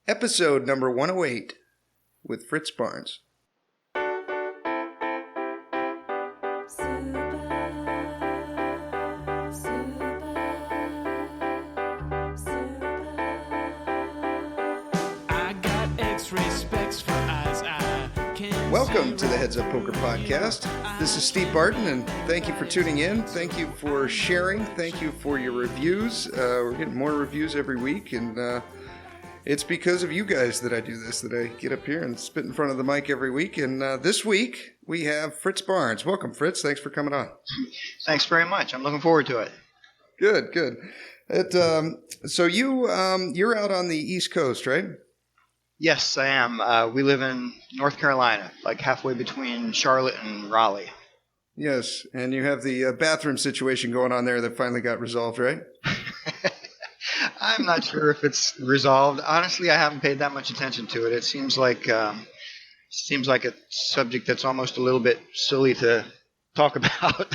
episode number 108 with Fritz Barnes. Welcome to the Heads Up Poker Podcast. This is Steve Barton, and thank you for tuning in. Thank you for sharing. Thank you for your reviews. We're getting more reviews every week, and it's because of you guys that I do this, that I get up here and spit in front of the mic every week. And this week, we have Fritz Barnes. Welcome, Fritz. Thanks for coming on. Thanks very much. I'm looking forward to it. Good. So you're out on the East Coast, right? Yes, I am. We live in North Carolina, like halfway between Charlotte and Raleigh. Yes, and you have the bathroom situation going on there that finally got resolved, right? I'm not sure if it's resolved. Honestly, I haven't paid that much attention to it. It seems like a subject that's almost a little bit silly to talk about.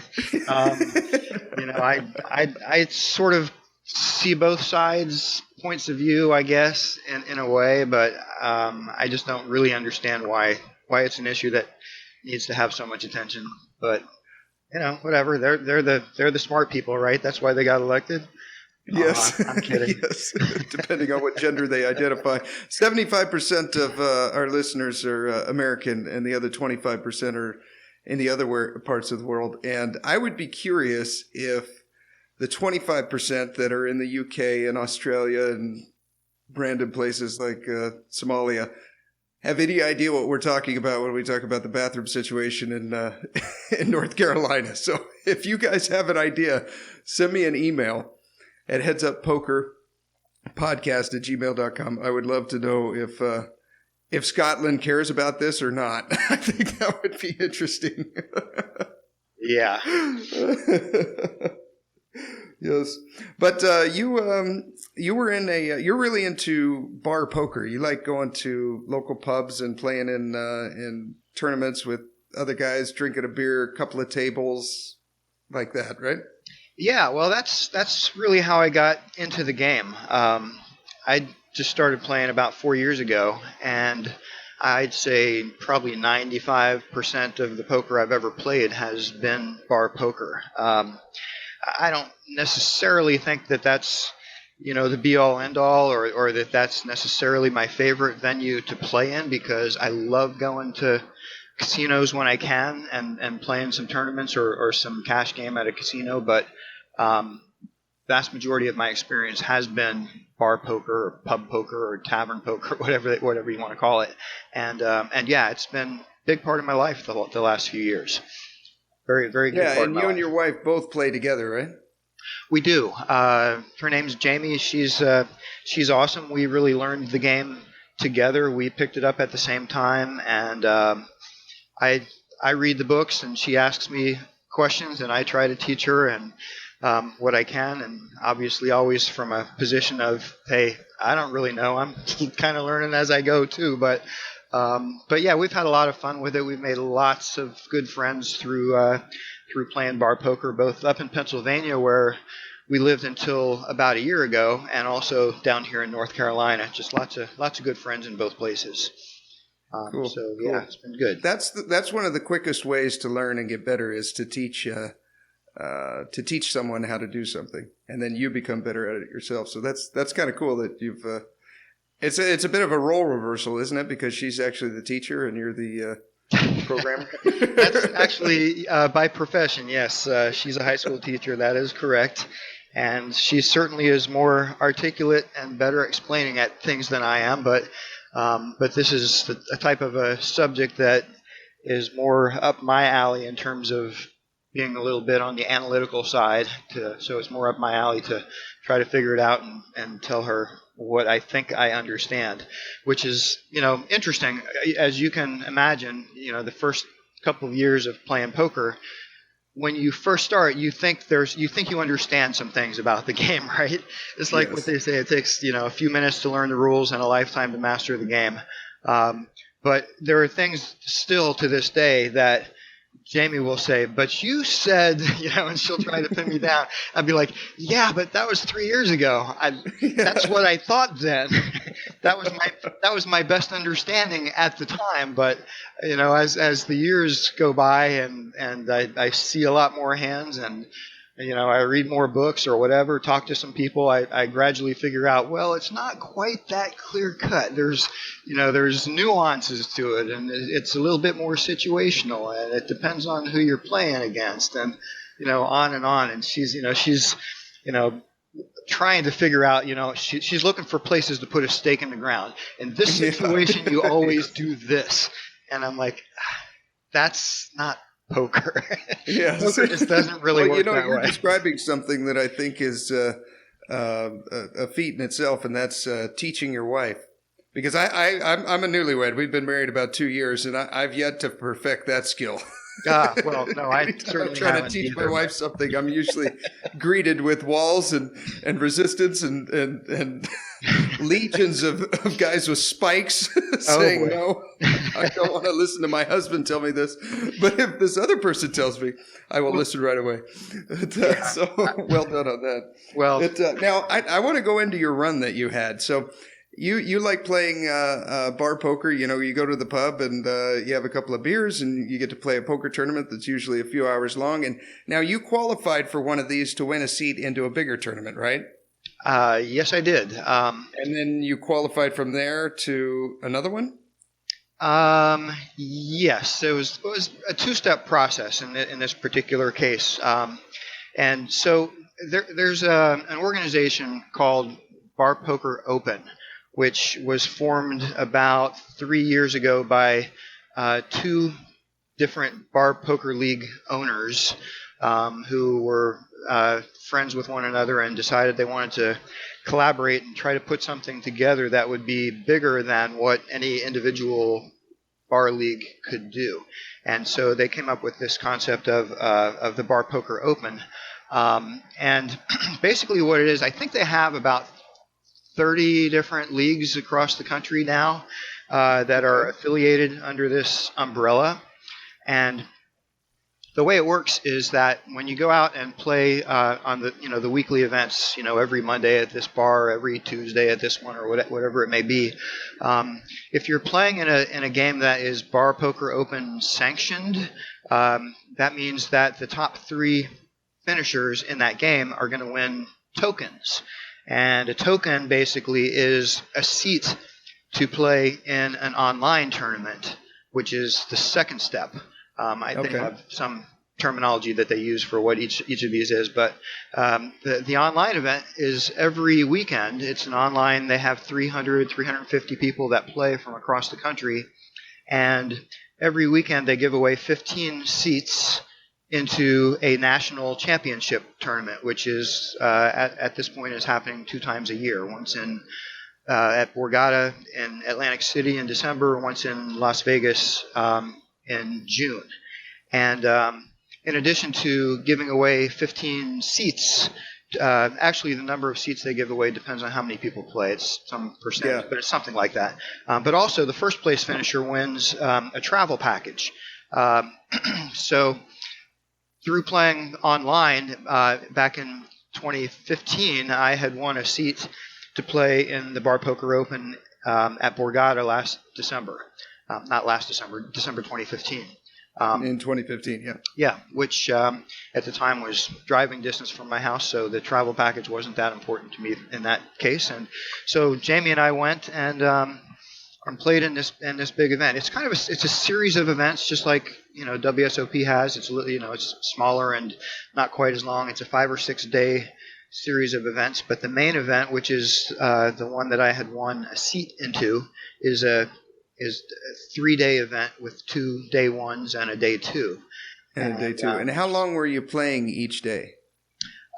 I sort of see both sides' points of view, I guess, in a way, but I just don't really understand why it's an issue that needs to have so much attention. But whatever. They're the smart people, right? That's why they got elected. Yes, I'm kidding. Yes, depending on what gender they identify. 75% of our listeners are American, and the other 25% are in the other parts of the world. And I would be curious if the 25% that are in the UK and Australia and random places like Somalia have any idea what we're talking about when we talk about the bathroom situation in North Carolina. So if you guys have an idea, send me an email at headsuppokerpodcast@gmail.com. I would love to know if Scotland cares about this or not. I think that would be interesting. Yeah. Yes, but you're really into bar poker. You like going to local pubs and playing in tournaments with other guys, drinking a beer, a couple of tables, like that, right? Yeah, well, that's really how I got into the game. I just started playing about 4 years ago, and I'd say probably 95% of the poker I've ever played has been bar poker. I don't necessarily think that that's, the be-all, end-all, or that that's necessarily my favorite venue to play in, because I love going to casinos when I can and playing some tournaments or some cash game at a casino, but vast majority of my experience has been bar poker or pub poker or tavern poker, whatever you want to call it. And yeah, it's been a big part of my life the last few years. Very, very good part of my life. Yeah, and you and your wife both play together, right? We do. Her name's Jamie. She's awesome. We really learned the game together. We picked it up at the same time, and I read the books, and she asks me questions, and I try to teach her and what I can, and obviously always from a position of, hey, I don't really know. I'm kind of learning as I go too, but yeah, we've had a lot of fun with it. We've made lots of good friends through playing bar poker, both up in Pennsylvania, where we lived until about a year ago, and also down here in North Carolina. Just lots of good friends in both places. Cool. So yeah, It's been good. That's one of the quickest ways to learn and get better, is to teach someone how to do something, and then you become better at it yourself. So that's kind of cool that you've. It's a bit of a role reversal, isn't it? Because she's actually the teacher and you're the programmer. That's actually by profession. Yes, she's a high school teacher. That is correct, and she certainly is more articulate and better explaining at things than I am. But this is a type of a subject that is more up my alley in terms of being a little bit on the analytical side. So it's more up my alley to try to figure it out and tell her what I think I understand, which is, interesting. As you can imagine, the first couple of years of playing poker, when you first start, you think you understand some things about the game, right? It's like what they say, it takes, a few minutes to learn the rules and a lifetime to master the game. But there are things still to this day that Jamie will say, but you said, and she'll try to pin me down. I'd be like, yeah, but that was 3 years ago. That's what I thought then. that was my best understanding at the time. But as the years go by and I see a lot more hands and I read more books or whatever, talk to some people, I gradually figure out, well, it's not quite that clear cut. There's nuances to it, and it's a little bit more situational, and it depends on who you're playing against, and on and on. And she's trying to figure out, she's looking for places to put a stake in the ground. In this situation, you always do this, and I'm like, that's not poker. Yes. Poker just doesn't really work that you're way. describing something that I think is a feat in itself, and that's teaching your wife. Because I'm a newlywed. We've been married about 2 years, and I've yet to perfect that skill. Well, no, I certainly I'm trying to teach my wife something. I'm usually greeted with walls and resistance and legions of guys with spikes saying, no, I don't want to listen to my husband tell me this. But if this other person tells me, I will listen right away. So well done on that. Well, now I want to go into your run that you had. So you like playing bar poker. You go to the pub and you have a couple of beers and you get to play a poker tournament that's usually a few hours long. And now you qualified for one of these to win a seat into a bigger tournament, right? Yes, I did. And then you qualified from there to another one? Yes, it was a two-step process in this particular case. And so there's an organization called Bar Poker Open, which was formed about 3 years ago by two different Bar Poker League owners who were friends with one another and decided they wanted to collaborate and try to put something together that would be bigger than what any individual bar league could do. And so they came up with this concept of the Bar Poker Open. And basically what it is, I think they have about 30 different leagues across the country now that are affiliated under this umbrella. And the way it works is that when you go out and play on the weekly events, every Monday at this bar, every Tuesday at this one, or whatever it may be, if you're playing in a game that is Bar Poker Open sanctioned, that means that the top three finishers in that game are going to win tokens. And a token basically is a seat to play in an online tournament, which is the second step. I think have some terminology that they use for what each of these is, but the online event is every weekend. It's an online. They have 350 people that play from across the country, and every weekend they give away 15 seats into a national championship tournament, which is at this point is happening 2 times a year. Once at Borgata in Atlantic City in December, once in Las Vegas in June. And in addition to giving away 15 seats, actually the number of seats they give away depends on how many people play. It's some percentage, but it's something like that. But also the first place finisher wins a travel package. So through playing online back in 2015, I had won a seat to play in the Bar Poker Open at Borgata last December. Not last December, December 2015. In 2015, yeah. Yeah, which at the time was driving distance from my house, so the travel package wasn't that important to me in that case. And so Jamie and I went and played in this big event. It's kind of it's a series of events, just like WSOP has. It's it's smaller and not quite as long. It's a 5 or 6 day series of events. But the main event, which is the one that I had won a seat into, is a 3-day event with 2 day ones and a day two. And a day two. And how long were you playing each day?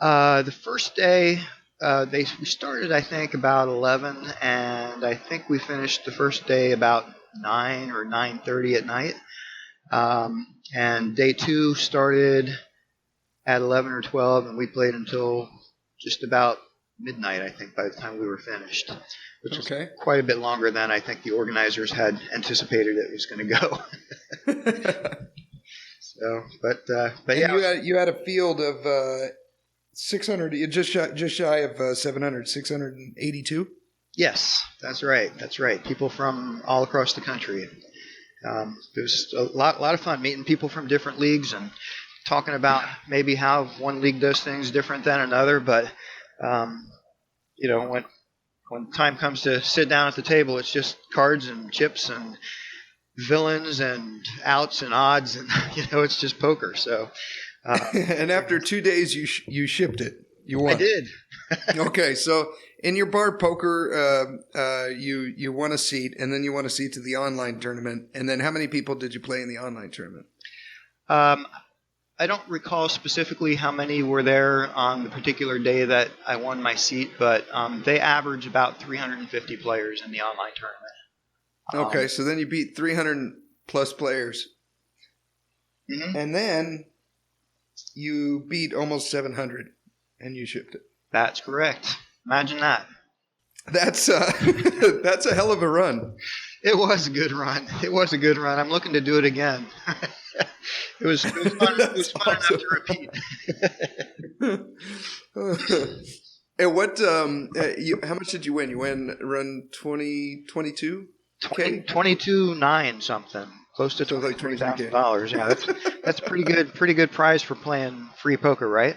The first day, we started, I think, about 11, and I think we finished the first day about 9 or 9:30 at night. And day two started at 11 or 12, and we played until just about midnight, I think, by the time we were finished, which is quite a bit longer than I think the organizers had anticipated it was going to go. So, but yeah, you had a field of 600, just shy of 700, 682. Yes, that's right. That's right. People from all across the country. It was a lot of fun meeting people from different leagues and talking about maybe how one league does things different than another. But when time comes to sit down at the table, it's just cards and chips and villains and outs and odds, and it's just poker. So, And after 2 days, you shipped it. You won. I did. Okay, so in your bar poker, you won a seat, and then you won a seat to the online tournament. And then how many people did you play in the online tournament? I don't recall specifically how many were there on the particular day that I won my seat, but they average about 350 players in the online tournament. Okay, so then you beat 300 plus players. Mm-hmm. And then you beat almost 700, and you shipped it. That's correct. Imagine that. That's a hell of a run. It was a good run. I'm looking to do it again. It was fun. It was fun enough to repeat. And what? How much did you win? You run 22? 22.9 something, close to like $20,000. Yeah, that's pretty good prize for playing free poker, right?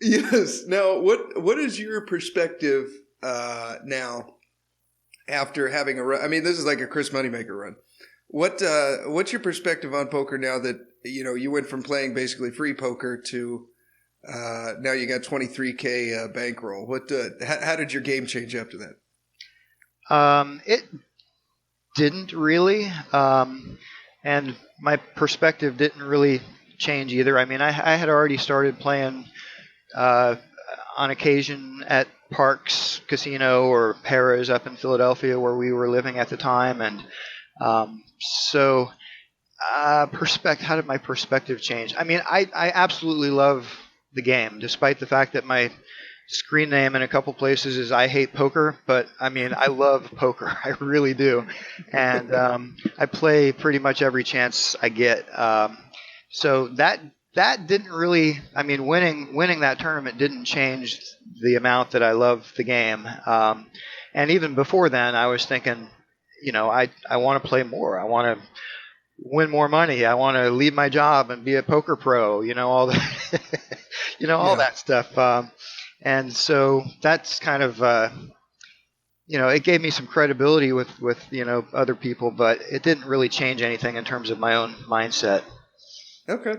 Yes. Now, what is your perspective now after having a run? I mean, this is like a Chris Moneymaker run. What's your perspective on poker now that you went from playing basically free poker to now you got 23K bankroll? How did your game change after that? It didn't really, and my perspective didn't really change either. I mean, I had already started playing on occasion at Parks Casino or Paris up in Philadelphia where we were living at the time, and so how did my perspective change? I mean, I absolutely love the game, despite the fact that my screen name in a couple places is I hate poker, but I mean, I love poker. I really do. And I play pretty much every chance I get. So that didn't really, I mean, winning that tournament didn't change the amount that I love the game. And even before then, I was thinking, I want to play more. I want to win more money. I want to leave my job and be a poker pro, all that, all that stuff. And so that's kind of, it gave me some credibility with other people, but it didn't really change anything in terms of my own mindset. Okay.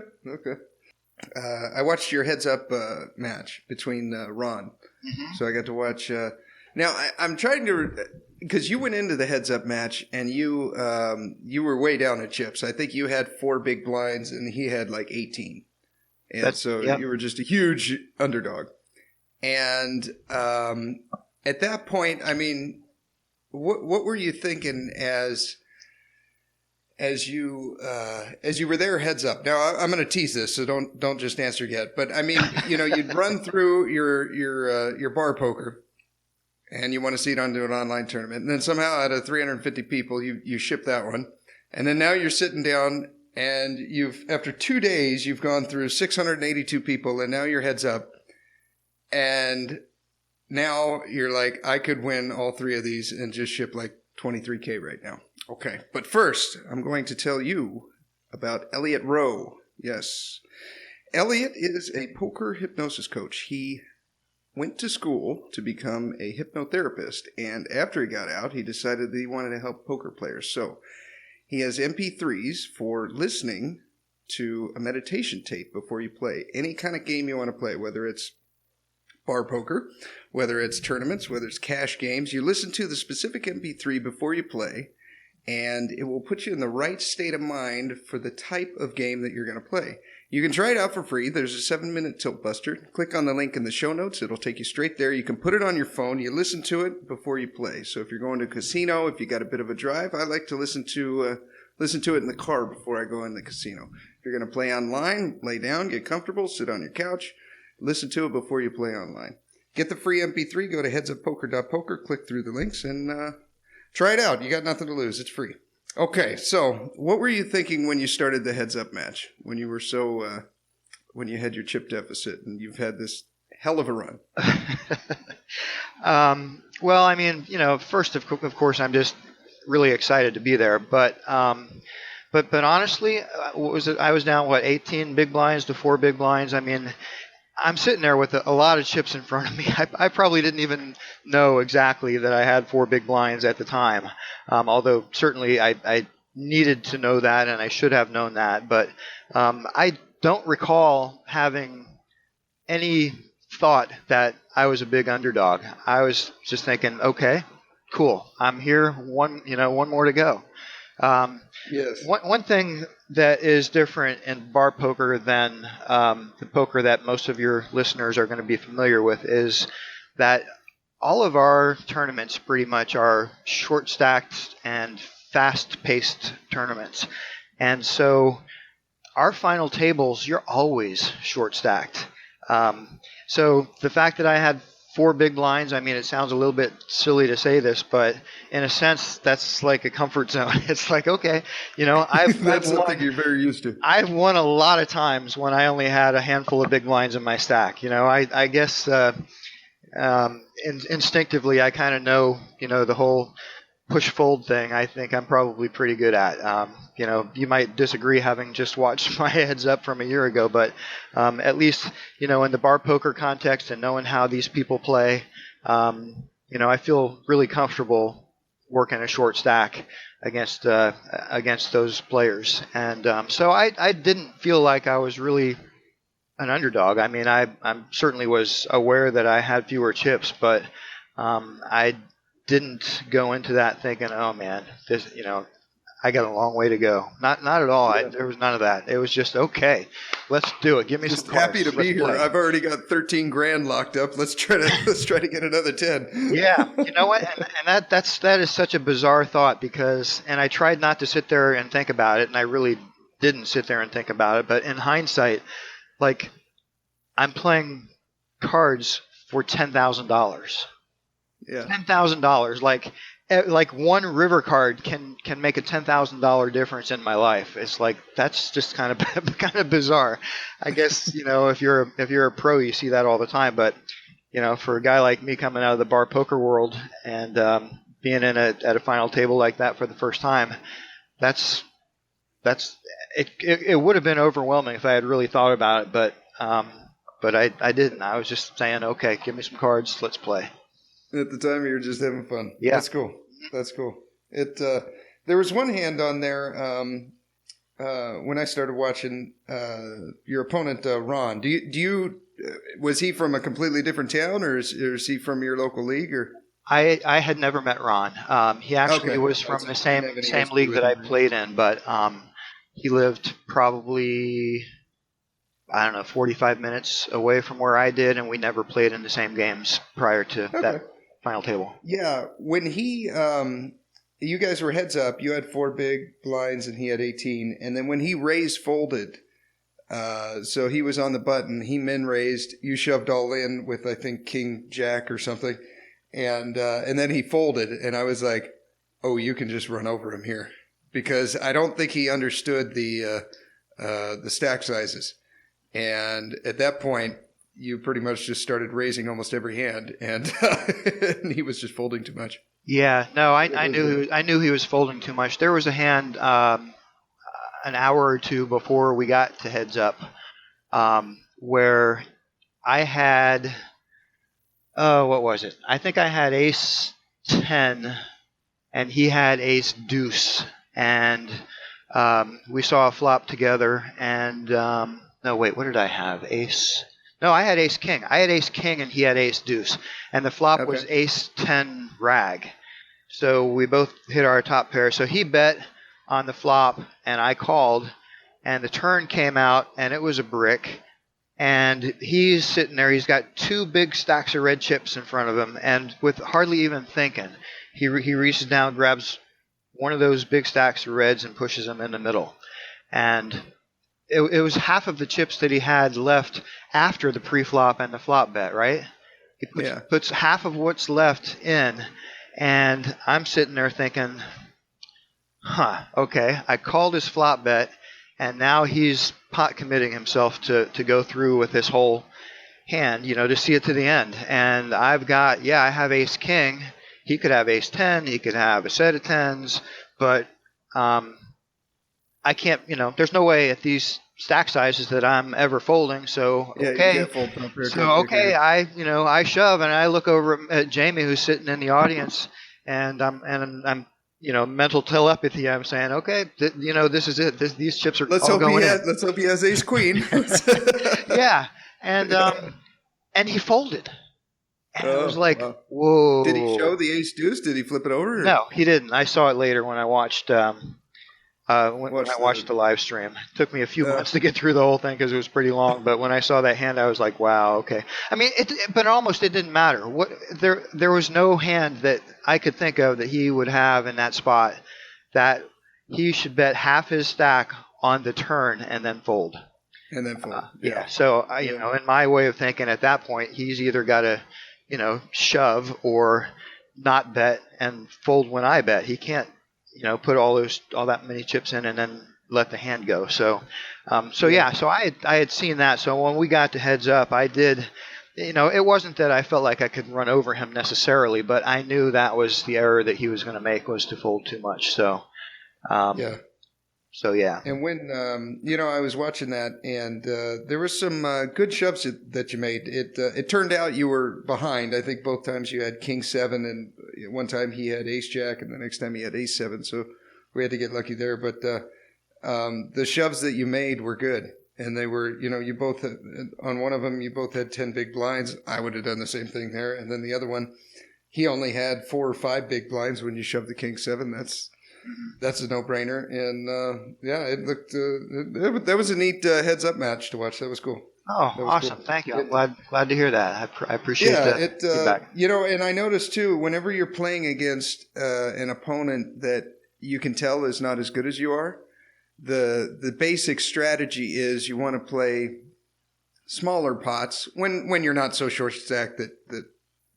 I watched your Heads Up match between Ron. Mm-hmm. So I got to watch. Now, I'm trying to, because you went into the Heads Up match and you were way down at chips. I think you had 4 big blinds and he had like 18. And you were just a huge underdog. And at that point, I mean, what were you thinking as you were there heads up? Now I'm going to tease this, so don't just answer yet. But I mean, you'd run through your bar poker, and you want to see it onto an online tournament, and then somehow out of 350 people, you ship that one, and then now you're sitting down, and after 2 days you've gone through 682 people, and now you're heads up, and now you're like, I could win all 3 of these and just ship like 23K right now. Okay, but first, I'm going to tell you about Elliot Rowe. Yes. Elliot is a poker hypnosis coach. He went to school to become a hypnotherapist, and after he got out, he decided that he wanted to help poker players. So he has MP3s for listening to a meditation tape before you play any kind of game you want to play, whether it's bar poker, whether it's tournaments, whether it's cash games. You listen to the specific MP3 before you play, and it will put you in the right state of mind for the type of game that you're going to play. You can try it out for free. There's a 7-minute tilt buster. Click on the link in the show notes. It'll take you straight there. You can put it on your phone. You listen to it before you play. So if you're going to a casino, if you got a bit of a drive, I like to listen to it in the car before I go in the casino. If you're going to play online, lay down, get comfortable, sit on your couch, listen to it before you play online. Get the free MP3. Go to HeadsUpPoker.Poker. Click through the links and try it out. You got nothing to lose. It's free. Okay, so what were you thinking when you started the Heads Up match? When you were when you had your chip deficit and you've had this hell of a run. Well, I mean, first of course, I'm just really excited to be there. But honestly, what was it? I was down 18 big blinds to 4 big blinds. I mean, I'm sitting there with a lot of chips in front of me. I probably didn't even know exactly that I had 4 big blinds at the time. Although certainly I needed to know that, and I should have known that. But I don't recall having any thought that I was a big underdog. I was just thinking, okay, cool, I'm here. One more to go. Yes. One thing that is different in bar poker than the poker that most of your listeners are going to be familiar with is that all of our tournaments pretty much are short stacked and fast paced tournaments. And so our final tables, you're always short stacked. So the fact that I had 4 big blinds, I mean, it sounds a little bit silly to say this, but in a sense, that's like a comfort zone. It's like, okay, That's something you're very used to. I've won a lot of times when I only had a handful of big blinds in my stack. I guess instinctively, I kind of know, the whole push fold thing. I think I'm probably pretty good at. You might disagree having just watched my heads up from a year ago, but at least, in the bar poker context and knowing how these people play, I feel really comfortable working a short stack against those players. And so I didn't feel like I was really an underdog. I mean, I certainly was aware that I had fewer chips, but I didn't go into that thinking, oh man, this, I got a long way to go. Not at all. Yeah. There was none of that. It was just, okay, let's do it. Give me just some cards. Happy to be here. Play. I've already got 13 grand locked up. Let's try to get another 10. Yeah, you know what? And that is such a bizarre thought because, and I tried not to sit there and think about it, and I really didn't sit there and think about it. But in hindsight, like, I'm playing cards for $10,000. Yeah. $10,000. Like one river card can make a $10,000 difference in my life. It's like, that's just kind of bizarre. I guess, if you're a pro, you see that all the time. But, for a guy like me coming out of the bar poker world and being at a final table like that for the first time, it would have been overwhelming if I had really thought about it. But I didn't. I was just saying, okay, give me some cards, let's play. At the time, you were just having fun. Yeah. That's cool. There was one hand on there when I started watching your opponent, Ron. Was he from a completely different town, or is he from your local league? Or I had never met Ron. He actually was from the same league that I played in, but he lived probably, 45 minutes away from where I did, and we never played in the same games prior to that final table. Yeah, when he, you guys were heads up, you had 4 big blinds and he had 18, and then when he raised folded, so he was on the button, he min raised, you shoved all in with, I think, King Jack or something, and then he folded, and I was like, oh, you can just run over him here, because I don't think he understood the stack sizes. And at that point, you pretty much just started raising almost every hand, and and he was just folding too much. Yeah, no, I knew he was folding too much. There was a hand an hour or two before we got to heads up where I had, what was it? I think I had ace 10, and he had ace deuce, and we saw a flop together, and no, wait, what did I have? Ace? No, I had ace king. I had ace king and he had ace deuce. And the flop was ace 10 rag. So we both hit our top pair. So he bet on the flop and I called. And the turn came out and it was a brick. And he's sitting there. He's got 2 big stacks of red chips in front of him. And with hardly even thinking, he reaches down, grabs one of those big stacks of reds and pushes them in the middle. And it was half of the chips that he had left after the pre-flop and the flop bet, right? He puts half of what's left in, and I'm sitting there thinking, okay, I called his flop bet, and now he's pot committing himself to go through with this whole hand, to see it to the end. And I have ace king. He could have ace 10. He could have a set of tens, but I can't. There's no way at these stack sizes that I'm ever folding. So Yeah, okay, you can't fold top pair, so top pair, okay, I shove and I look over at Jamie who's sitting in the audience, and I'm mental telepathy. I'm saying, okay, this is it. These chips are all going in. Let's hope he has ace queen. Yeah, and he folded. And it was like, wow. whoa. Did he show the ace deuce? Did he flip it over? Or? No, he didn't. I saw it later when I watched when I watched the live stream. It took me a few months to get through the whole thing because it was pretty long. But when I saw that hand, I was like, wow, okay. I mean, it didn't matter. There was no hand that I could think of that he would have in that spot that he should bet half his stack on the turn and then fold. And then fold. Yeah. So in my way of thinking, at that point, he's either got to shove or not bet and fold when I bet. He can't, put all that many chips in and then let the hand go. So I had seen that. So when we got to heads up, I did, it wasn't that I felt like I could run over him necessarily, but I knew that was the error that he was going to make, was to fold too much. So, So yeah. And when I was watching that, and there was some good shoves that you made. It turned out you were behind. I think both times you had king 7, and one time he had ace jack, and the next time he had ace 7. So we had to get lucky there. But the shoves that you made were good, and they were, you both had, on one of them you both had 10 big blinds. I would have done the same thing there, and then the other one, he only had 4 or 5 big blinds when you shoved the king 7. That's a no-brainer, and it looked. That was a neat heads-up match to watch. That was cool. Oh, awesome! Cool. Thank you. I'm glad to hear that. I appreciate that feedback. And I noticed too, whenever you're playing against an opponent that you can tell is not as good as you are, the basic strategy is you want to play smaller pots when you're not so short stacked that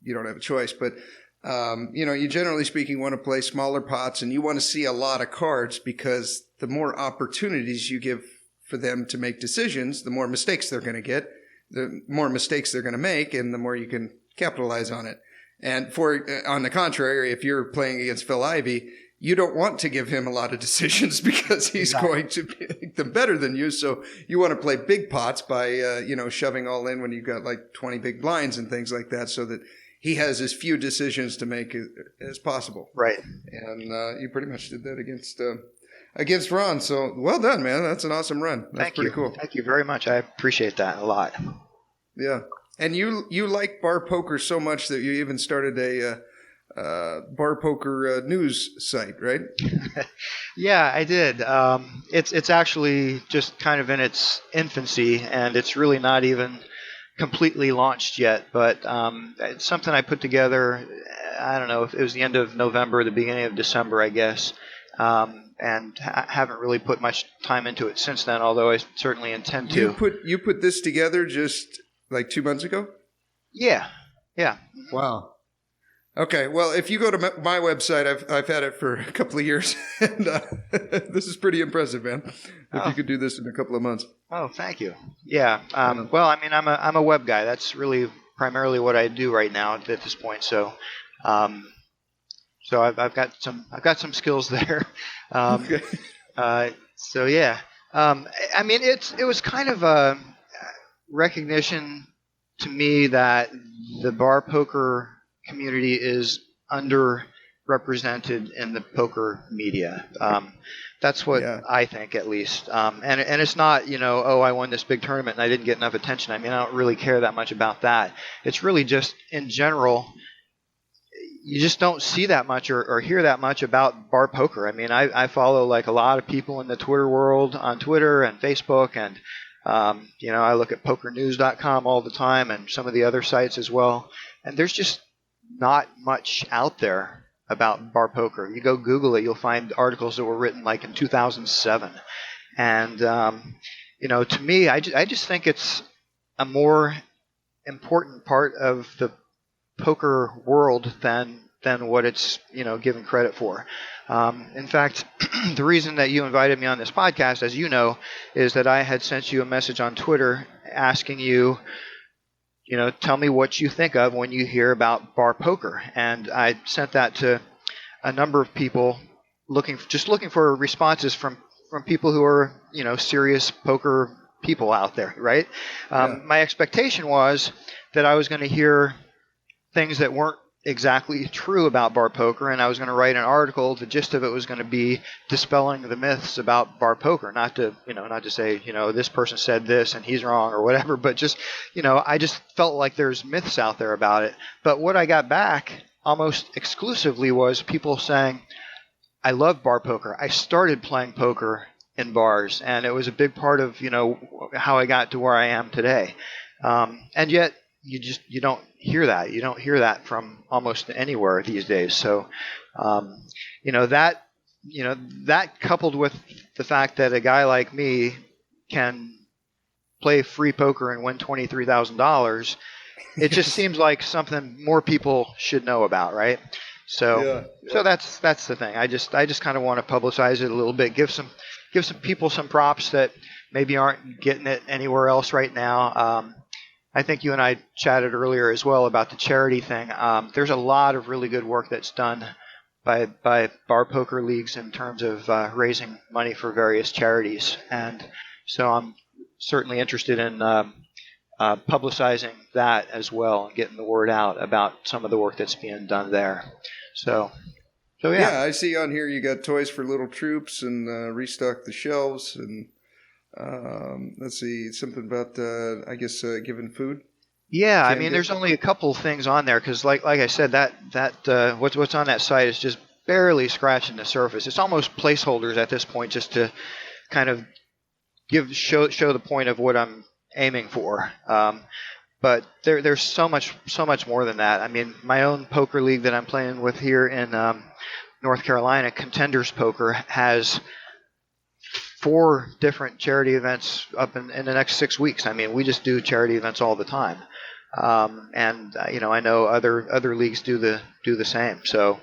you don't have a choice, but. You generally speaking want to play smaller pots, and you want to see a lot of cards, because the more opportunities you give for them to make decisions, the more mistakes they're going to get, the more mistakes they're going to make, and the more you can capitalize on it. And on the contrary, if you're playing against Phil Ivey, you don't want to give him a lot of decisions because he's going to make them better than you. So you want to play big pots by, shoving all in when you've got like 20 big blinds and things like that, so that he has as few decisions to make as possible. Right. And you pretty much did that against Ron. So well done, man. That's an awesome run. That's pretty cool. Thank you very much. I appreciate that a lot. Yeah. And you like bar poker so much that you even started a bar poker news site, right? Yeah, I did. It's actually just kind of in its infancy, and it's really not even completely launched yet, but it's something I put together. I don't know if it was the end of November, the beginning of December, I guess, and haven't really put much time into it since then, although I certainly intend to. You put this together just like 2 months ago? Yeah. Wow. Okay, well, if you go to my website, I've had it for a couple of years, and this is pretty impressive, man. If you could do this in a couple of months. Oh, thank you. Yeah. Well, I mean, I'm a web guy. That's really primarily what I do right now at this point. So, I've got some skills there. Okay. So yeah. I mean, it was kind of a recognition to me that the bar poker community is underrepresented in the poker media. That's what I think, at least. And it's not, I won this big tournament and I didn't get enough attention. I mean, I don't really care that much about that. It's really just, in general, you just don't see that much or hear that much about bar poker. I mean, I follow like a lot of people in the Twitter world on Twitter and Facebook, and I look at pokernews.com all the time and some of the other sites as well. And there's just not much out there about bar poker. You go Google it, you'll find articles that were written like in 2007. And, to me, I just think it's a more important part of the poker world than what it's, given credit for. In fact, the reason that you invited me on this podcast, as you know, is that I had sent you a message on Twitter asking you, tell me what you think of when you hear about bar poker. And I sent that to a number of people looking for responses from people who are, serious poker people out there, right? My expectation was that I was going to hear things that weren't exactly true about bar poker, and I was going to write an article. The gist of it was going to be dispelling the myths about bar poker, not to say, this person said this and he's wrong or whatever, but just, I just felt like there's myths out there about it. But what I got back almost exclusively was people saying, I love bar poker. I started playing poker in bars, and it was a big part of, how I got to where I am today. And yet you don't hear that. You don't hear that from almost anywhere these days. So, that coupled with the fact that a guy like me can play free poker and win $23,000, it just seems like something more people should know about, right? So that's the thing. I just kind of want to publicize it a little bit, give some people some props that maybe aren't getting it anywhere else right now. I think you and I chatted earlier as well about the charity thing. There's a lot of really good work that's done by bar poker leagues in terms of raising money for various charities, and so I'm certainly interested in publicizing that as well and getting the word out about some of the work that's being done there. So yeah. I see on here you got toys for little troops and restock the shelves, and let's see, something about giving food. Yeah, I mean, there's only a couple things on there because, like I said, that what's on that site is just barely scratching the surface. It's almost placeholders at this point, just to kind of show the point of what I'm aiming for. But there's so much more than that. I mean, my own poker league that I'm playing with here in North Carolina, Contenders Poker, has 4 different charity events up in the next 6 weeks. I mean, we just do charity events all the time, and I know other leagues do the same. So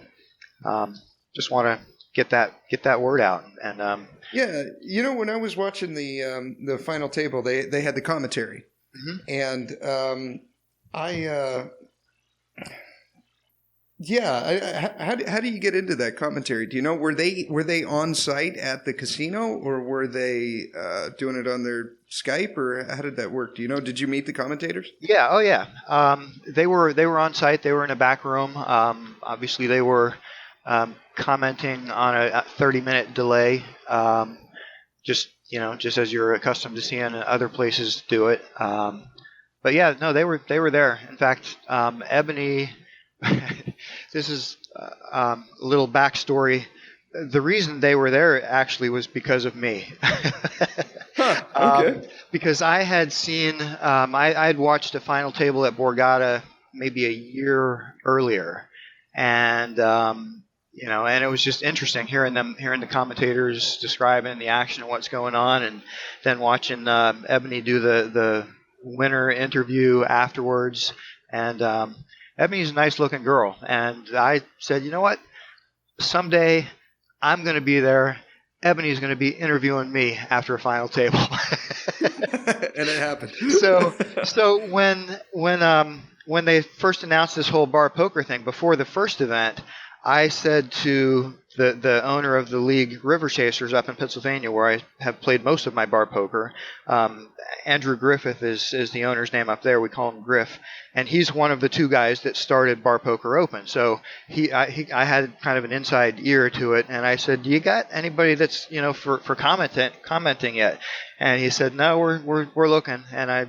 just want to get that word out. And when I was watching the final table, they had the commentary. Mm-hmm. And how do you get into that commentary? Do you know, were they on site at the casino, or were they doing it on their Skype, or how did that work? Do you know? Did you meet the commentators? Yeah. Oh yeah. They were on site. They were in a back room. Obviously they were commenting on a 30-minute delay. Just as you're accustomed to seeing other places do it. But yeah, no, they were there. In fact, Ebony, this is a little backstory. The reason they were there actually was because of me. Okay. Because I had seen, I had watched a final table at Borgata maybe a year earlier, and and it was just interesting hearing the commentators describing the action and what's going on, and then watching Ebony do the winner interview afterwards. And Ebony's a nice looking girl, and I said, you know what? Someday I'm going to be there. Ebony's going to be interviewing me after a final table. And it happened. So when they first announced this whole bar poker thing before the first event, I said to the owner of the league, River Chasers, up in Pennsylvania, where I have played most of my bar poker. Andrew Griffith is the owner's name up there. We call him Griff, and he's one of the 2 guys that started Bar Poker Open. So I had kind of an inside ear to it, and I said, "Do you got anybody that's for commenting yet?" And he said, "No, we're looking." And I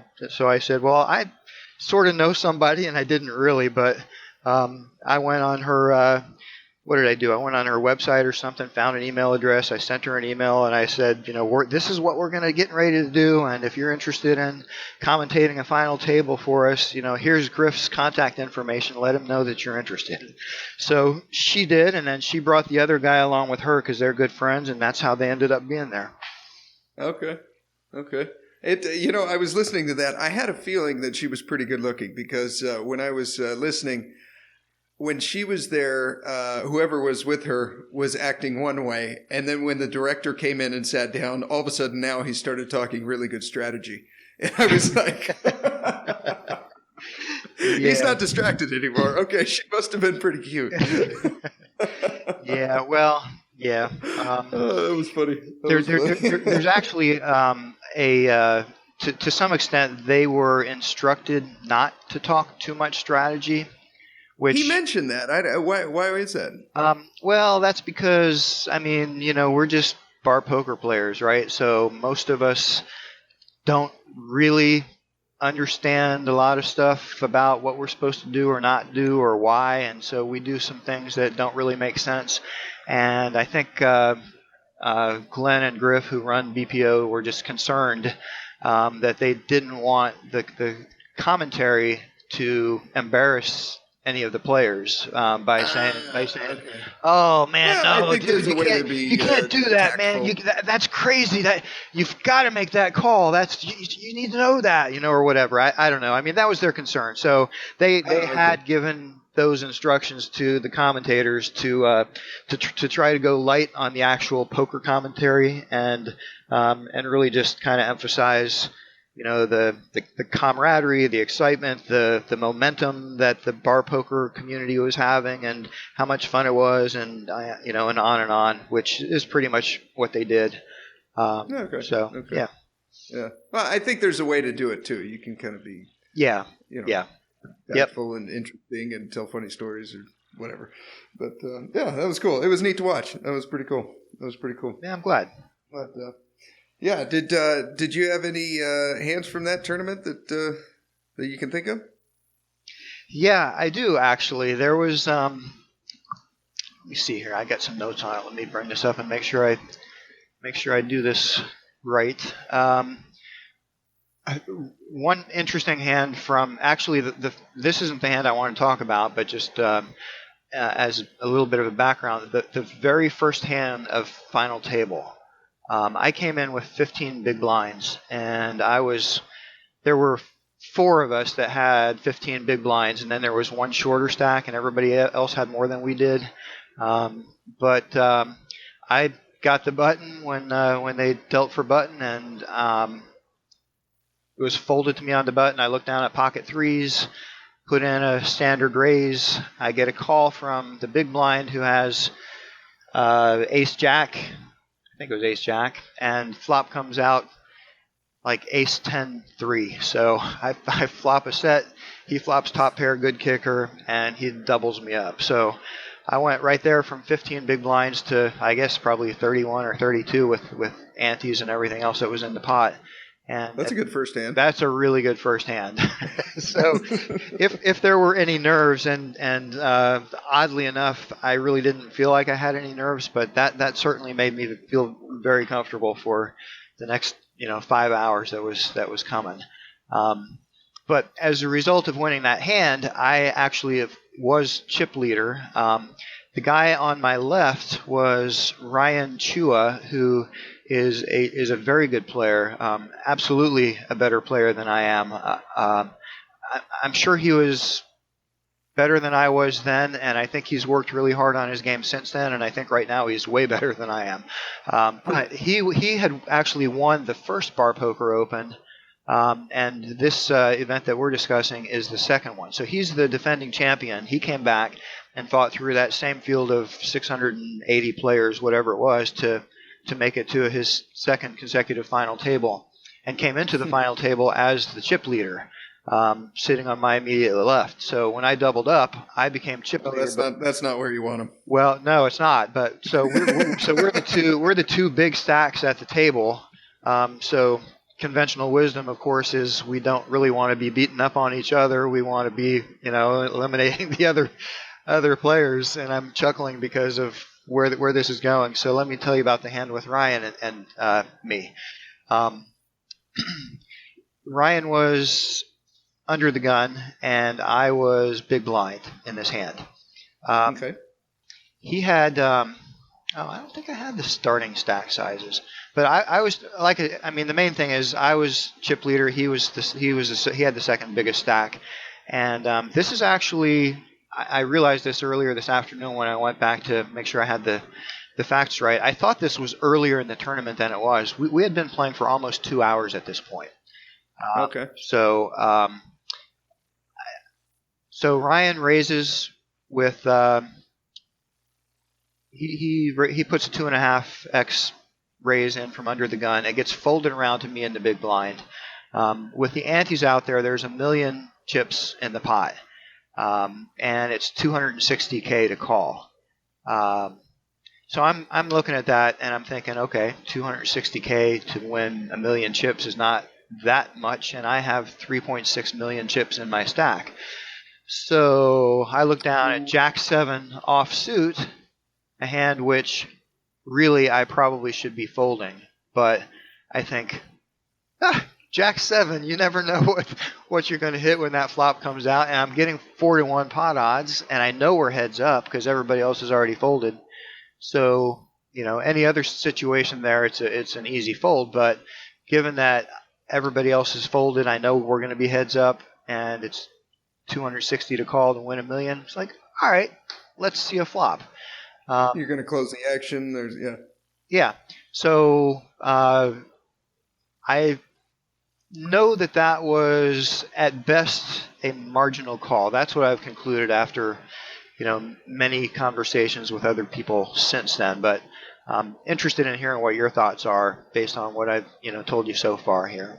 said, "Well, I sort of know somebody," and I didn't really, but I went on her. What did I do? I went on her website or something, found an email address. I sent her an email, and I said, this is what we're going to get ready to do, and if you're interested in commentating a final table for us, here's Griff's contact information. Let him know that you're interested. So she did, and then she brought the other guy along with her because they're good friends, and that's how they ended up being there. Okay. I was listening to that. I had a feeling that she was pretty good looking because when I was listening, when she was there, whoever was with her was acting one way. And then when the director came in and sat down, all of a sudden now he started talking really good strategy. And I was like, He's not distracted anymore. Okay, she must have been pretty cute. Yeah, well, yeah. That was funny. There's actually to some extent they were instructed not to talk too much strategy. Which he mentioned that. Why is that? Well, that's because we're just bar poker players, right? So most of us don't really understand a lot of stuff about what we're supposed to do or not do or why, and so we do some things that don't really make sense. And I think Glenn and Griff, who run BPO, were just concerned that they didn't want the commentary to embarrass any of the players by saying, okay. "Oh man, well, no, dude, you can't do that, tactful. man. That's crazy. That you've got to make that call. You need to know that, or whatever." I don't know. I mean, that was their concern. So they had given those instructions to the commentators to try to go light on the actual poker commentary and really just kind of emphasize the camaraderie, the excitement, the momentum that the bar poker community was having, and how much fun it was, and and on, which is pretty much what they did. Okay. So okay. Yeah. Well, I think there's a way to do it too. You can kind of be tactful and interesting and tell funny stories or whatever. But that was cool. It was neat to watch. That was pretty cool. Yeah, I'm glad. But yeah, did you have any hands from that tournament that you can think of? Yeah, I do actually. There was let me see here. I got some notes on it. Let me bring this up and make sure I do this right. One interesting hand from actually this isn't the hand I want to talk about, but just as a little bit of a background, the very first hand of final table. I came in with 15 big blinds, and there were 4 of us that had 15 big blinds, and then there was one shorter stack, and everybody else had more than we did. But I got the button when they dealt for button, and it was folded to me on the button. I looked down at pocket 3s, put in a standard raise. I get a call from the big blind who has ace jack. I think it was ace jack, and flop comes out like ace 10-3. So I flop a set, he flops top pair, good kicker, and he doubles me up. So I went right there from 15 big blinds to I guess probably 31 or 32 with antes and everything else that was in the pot. And that's a good first hand. That's a really good first hand. So if there were any nerves, and oddly enough, I really didn't feel like I had any nerves, but that certainly made me feel very comfortable for the next 5 hours that was coming. But as a result of winning that hand, I actually was chip leader. The guy on my left was Ryan Chua, who is a very good player, absolutely a better player than I am. I'm sure he was better than I was then, and I think he's worked really hard on his game since then, and I think right now he's way better than I am. But he had actually won the first Bar Poker Open, and this event that we're discussing is the second one. So he's the defending champion. He came back and fought through that same field of 680 players, whatever it was, to make it to his second consecutive final table, and came into the final table as the chip leader, sitting on my immediate left. So when I doubled up, I became chip leader. That's not where you want him. Well, no, it's not. But so we're the two big stacks at the table. So conventional wisdom, of course, is we don't really want to be beating up on each other. We want to be, eliminating the other players. And I'm chuckling because of where this is going. So let me tell you about the hand with Ryan and me. Ryan was under the gun, and I was big blind in this hand. Okay. He had, I don't think I had the starting stack sizes, but I was the main thing is I was chip leader. He had the second biggest stack, and this is actually. I realized this earlier this afternoon when I went back to make sure I had the facts right. I thought this was earlier in the tournament than it was. We had been playing for almost 2 hours at this point. Okay. So So Ryan raises with he puts a 2.5x raise in from under the gun. It gets folded around to me in the big blind. With the antes out there, there's 1 million chips in the pot, and it's 260K to call. So I'm looking at that and I'm thinking, okay, 260K to win 1 million chips is not that much, and I have 3.6 million chips in my stack. So I look down at Jack 7 offsuit, a hand which really I probably should be folding, but I think, Jack 7, you never know what you're going to hit when that flop comes out, and I'm getting 4-1 pot odds, and I know we're heads up because everybody else has already folded. So, any other situation there, it's an easy fold, but given that everybody else is folded, I know we're going to be heads up, and it's 260 to call to win 1 million. It's like, all right, let's see a flop. You're going to close the action. Yeah. So I know that was at best a marginal call. That's what I've concluded after many conversations with other people since then. But I'm interested in hearing what your thoughts are based on what I've told you so far here.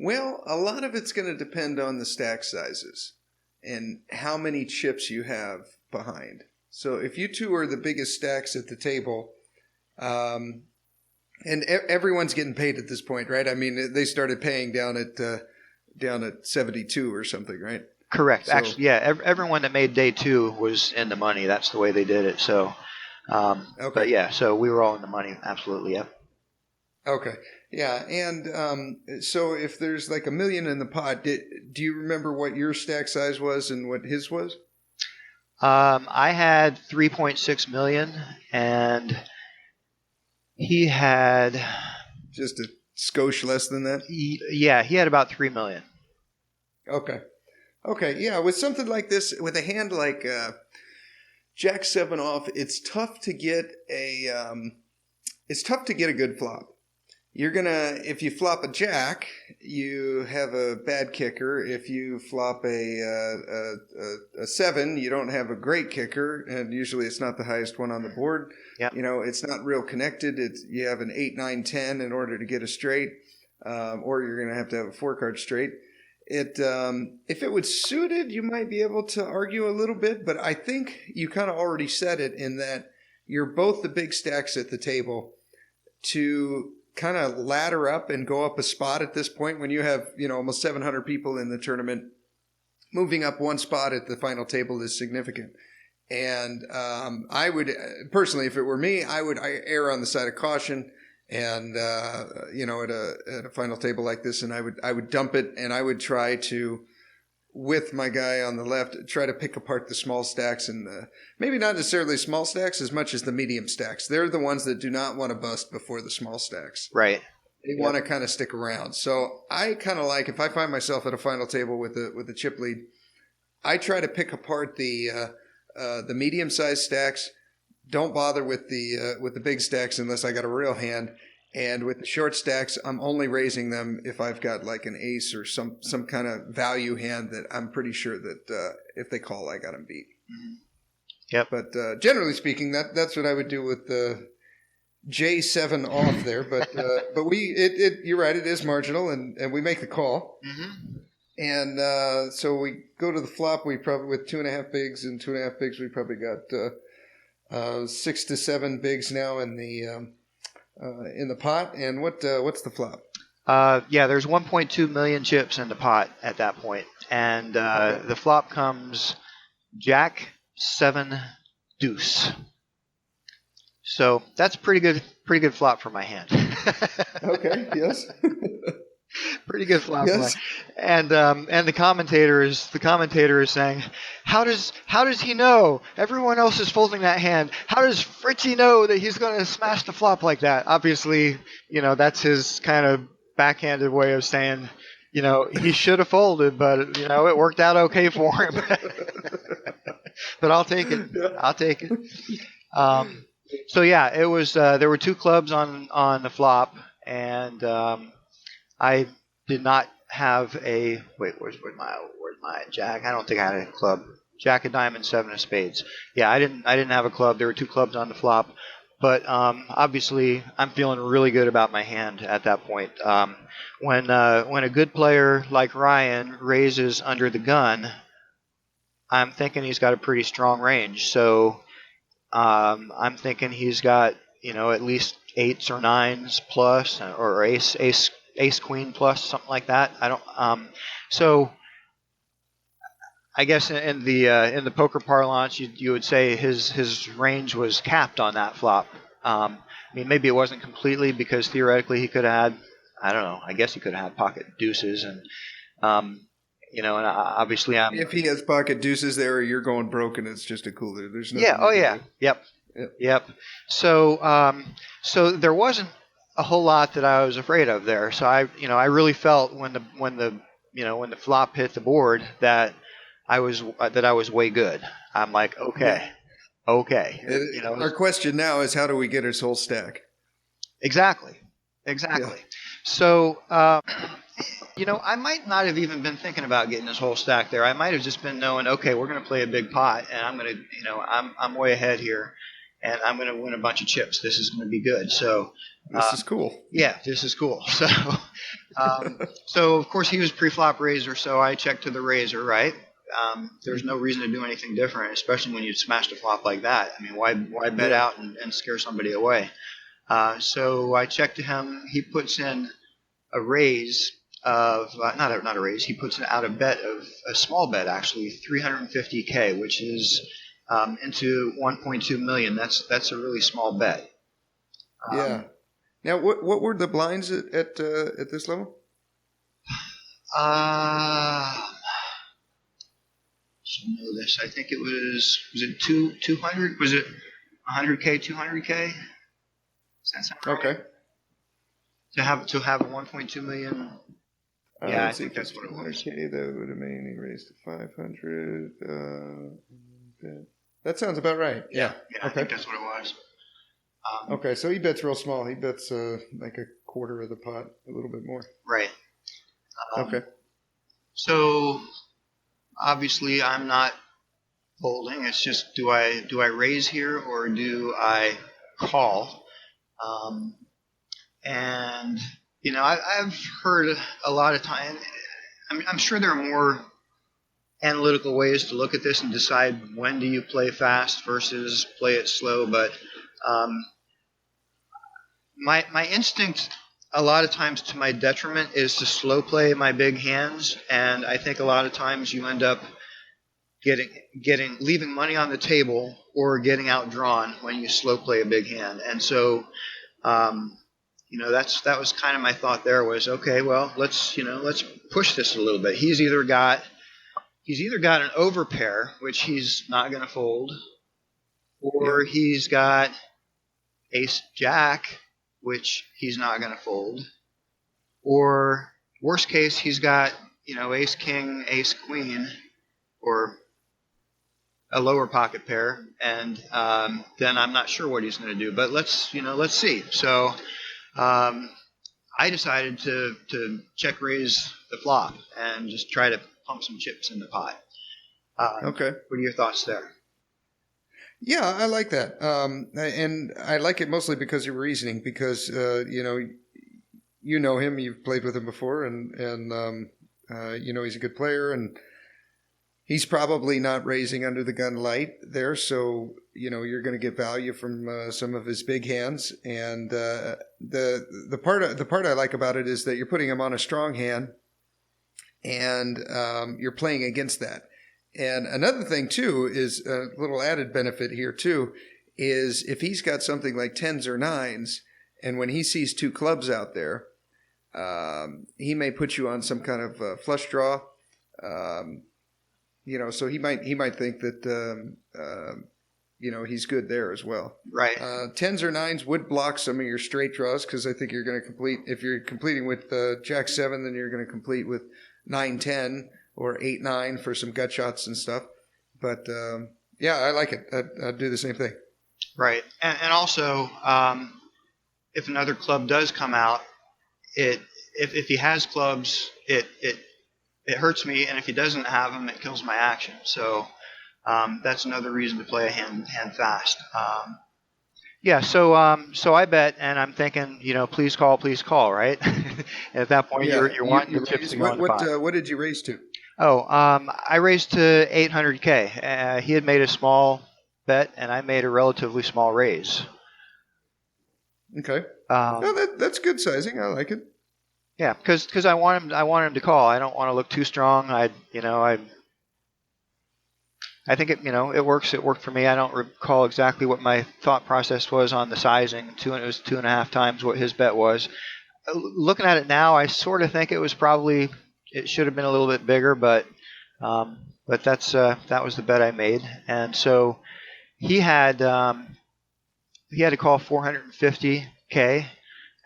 Well, a lot of it's going to depend on the stack sizes and how many chips you have behind. So if you two are the biggest stacks at the table, and everyone's getting paid at this point, right? I mean, they started paying down at 72 or something, right? Correct. So, actually, yeah, everyone that made day 2 was in the money. That's the way they did it. So, okay. But yeah, so we were all in the money. Absolutely, yeah. Okay. Yeah, and so if there's like 1 million in the pot, do you remember what your stack size was and what his was? I had 3.6 million, and he had just a skosh less than that. He had about 3 million. Okay, yeah. With something like this, with a hand like Jack 7 off, it's tough to get a good flop. You're gonna, if you flop a jack, you have a bad kicker. If you flop a 7, you don't have a great kicker, and usually it's not the highest one on the board. Yep. It's not real connected. You have an 8, 9, 10 in order to get a straight, or you're gonna have to have a 4-card straight. If it was suited, you might be able to argue a little bit, but I think you kind of already said it in that you're both the big stacks at the table to kind of ladder up and go up a spot at this point when you have, almost 700 people in the tournament. Moving up one spot at the final table is significant. And I would, personally, if it were me, I would err on the side of caution and, at a final table like this, and I would dump it, and I would try to, with my guy on the left, try to pick apart the small stacks, and maybe not necessarily small stacks as much as the medium stacks. They're the ones that do not want to bust before the small stacks. Right. They want to kind of stick around. So I kind of like, if I find myself at a final table with a chip lead, I try to pick apart the medium-sized stacks. Don't bother with the big stacks unless I got a real hand. And with the short stacks, I'm only raising them if I've got like an ace or some kind of value hand that I'm pretty sure that if they call, I got them beat. Mm-hmm. Yep. But generally speaking, that's what I would do with the J7 off there. But you're right, it is marginal, and we make the call. Mm-hmm. And so we go to the flop. We probably, with 2.5 bigs and 2.5 bigs, we probably got 6 to 7 bigs now in the pot. And what's the flop? There's 1.2 million chips in the pot at that point, and the flop comes Jack 7 deuce. So that's pretty good flop for my hand. Okay. Yes. Pretty good flop. Yes. And the commentator is saying, how does he know? Everyone else is folding that hand. How does Fritzy know that he's going to smash the flop like that? Obviously, that's his kind of backhanded way of saying, he should have folded, but it worked out okay for him. But I'll take it. Yeah. I'll take it. So yeah, it was. There were 2 clubs on the flop, and I did not have a wait. Where's my Jack. I don't think I had a club. Jack of diamonds, 7 of spades. Yeah, I didn't have a club. There were 2 clubs on the flop, but obviously I'm feeling really good about my hand at that point. When a good player like Ryan raises under the gun, I'm thinking he's got a pretty strong range. So I'm thinking he's got at least 8s or 9s plus, or ace queen plus, something like that. I don't. So I guess in the poker parlance, you would say his range was capped on that flop. I mean, maybe it wasn't completely, because theoretically he could have had, I don't know, I guess he could have had pocket deuces, and and obviously if he has pocket deuces there, you're going broken. It's just a cooler. There's nothing. Yeah. Oh yeah. Yep. So so there wasn't a whole lot that I was afraid of there. So I really felt when the flop hit the board that I was way good. I'm like, okay. Our question now is, how do we get his whole stack? Exactly. Yeah. So I might not have even been thinking about getting this whole stack there. I might have just been knowing, okay, we're going to play a big pot, and I'm going to, I'm way ahead here, and I'm going to win a bunch of chips. This is going to be good. So this is cool. Yeah, this is cool. So, so of course he was pre-flop raiser, so I checked to the raiser, right? There's no reason to do anything different, especially when you smashed a flop like that. I mean, why bet out and scare somebody away? So I checked to him. He puts in a raise of not a raise. He puts out a small bet, actually, $350K, which is into 1.2 million. That's a really small bet. Yeah. Now, what were the blinds at this level? Should know this. I think it was it 200? Was it 100K, 200K? Does that sound right? Okay. To have a 1.2 million. Yeah, I think that's what it was. 100K, that would have mainly raised to 500. That sounds about right. Yeah, okay. I think that's what it was. Okay, so he bets real small. He bets like a quarter of the pot, a little bit more. Right. Okay. So obviously I'm not folding. It's just, do I raise here or do I call? And I've heard a lot of time. I'm sure there are more analytical ways to look at this and decide when do you play fast versus play it slow. But my instinct, a lot of times to my detriment, is to slow play my big hands, and I think a lot of times you end up leaving money on the table or getting outdrawn when you slow play a big hand. And so that was kind of my thought there, was, okay, well, let's push this a little bit. He's either got an overpair, which he's not going to fold, or he's got ace jack, which he's not going to fold, or worst case, he's got ace king, ace queen, or a lower pocket pair, and then I'm not sure what he's going to do. But let's see. So I decided to check raise the flop and just try to pump some chips in the pot. Okay. What are your thoughts there? Yeah, I like that. And I like it mostly because of your reasoning, because, you know him, you've played with him before, and he's a good player, and he's probably not raising under the gun light there. So, you're going to get value from some of his big hands. And the part I like about it is that you're putting him on a strong hand, and you're playing against that. And another thing, too, is a little added benefit here, too, is if he's got something like 10s or 9s, and when he sees 2 clubs out there, he may put you on some kind of flush draw. So he might think that, he's good there as well. Right. 10s or 9s would block some of your straight draws, because I think you're going to complete, if you're completing with Jack 7, then you're going to complete with 9-10. Or 8-9 for some gut shots and stuff. But, I like it. I'd do the same thing. Right. And also, if another club does come out, if he has clubs, it it hurts me, and if he doesn't have them, it kills my action. So that's another reason to play a hand fast. Yeah, so I bet, and I'm thinking, please call, right? And at that point, Yeah, you're wanting the chips to go in the pot. What did you raise to? Oh, I raised to 800K. He had made a small bet, and I made a relatively small raise. Okay. No, that's good sizing. I like it. Yeah, because I want him to call. I don't want to look too strong. I think it works. It worked for me. I don't recall exactly what my thought process was on the sizing. It was 2.5 times what his bet was. Looking at it now, I sort of think it should have been a little bit bigger, but that was the bet I made. And so he had to call 450K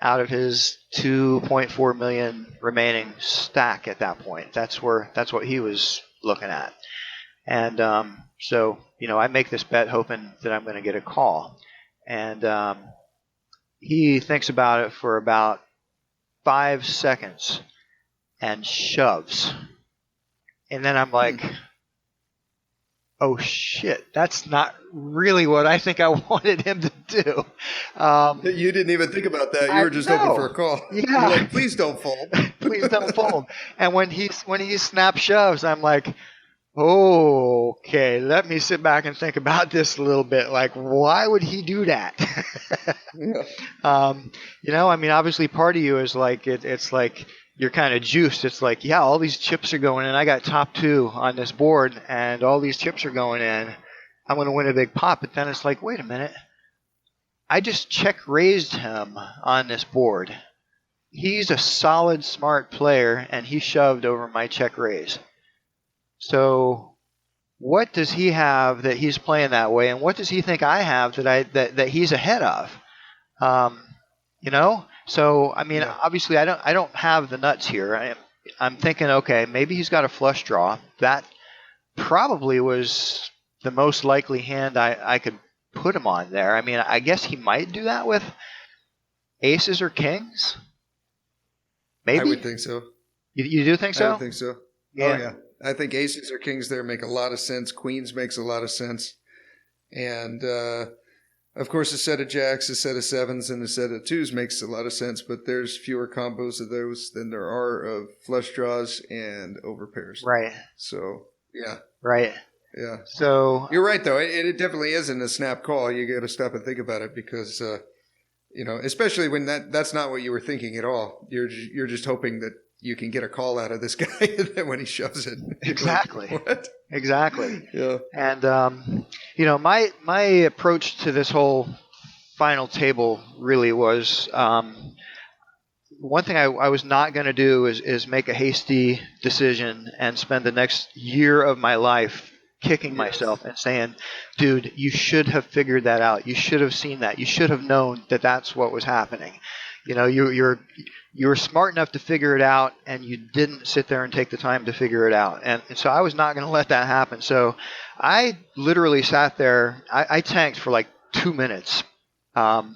out of his 2.4 million remaining stack at that point. That's what he was looking at. And so, I make this bet hoping that I'm going to get a call. And he thinks about it for about 5 seconds and shoves. And then I'm like, oh, shit, that's not really what I think I wanted him to do. You didn't even think about that. You were just hoping for a call. Yeah. You're like, please don't fold. Please don't fold. And when he snap shoves, I'm like, okay, let me sit back and think about this a little bit. Like, why would he do that? Yeah. Obviously part of you is like, it's like you're kind of juiced. It's like, yeah, all these chips are going in. I got top 2 on this board, and all these chips are going in. I'm going to win a big pot. But then it's like, wait a minute. I just check raised him on this board. He's a solid, smart player, and he shoved over my check raise. So what does he have that he's playing that way, and what does he think I have that he's ahead of? So obviously I don't have the nuts here. I'm thinking, okay, maybe he's got a flush draw. That probably was the most likely hand I could put him on there. I guess he might do that with aces or kings. Maybe. I would think so. You do think so? I would think so. Yeah. Oh yeah. I think aces or kings there make a lot of sense. Queens makes a lot of sense. And, of course, a set of jacks, a set of sevens, and a set of twos makes a lot of sense, but there's fewer combos of those than there are of flush draws and overpairs. Right. So, yeah. Right. Yeah. So you're right, though. It definitely isn't a snap call. You got to stop and think about it because, especially when that's not what you were thinking at all. You're just hoping that you can get a call out of this guy and then when he shoves it. Exactly. Like, what? Exactly. Yeah. And, my approach to this whole final table really was one thing I was not going to do is make a hasty decision and spend the next year of my life kicking myself and saying, dude, you should have figured that out. You should have seen that. You should have known that that's what was happening. You were smart enough to figure it out, and you didn't sit there and take the time to figure it out. And so I was not going to let that happen. So I literally sat there. I tanked for like 2 minutes, trying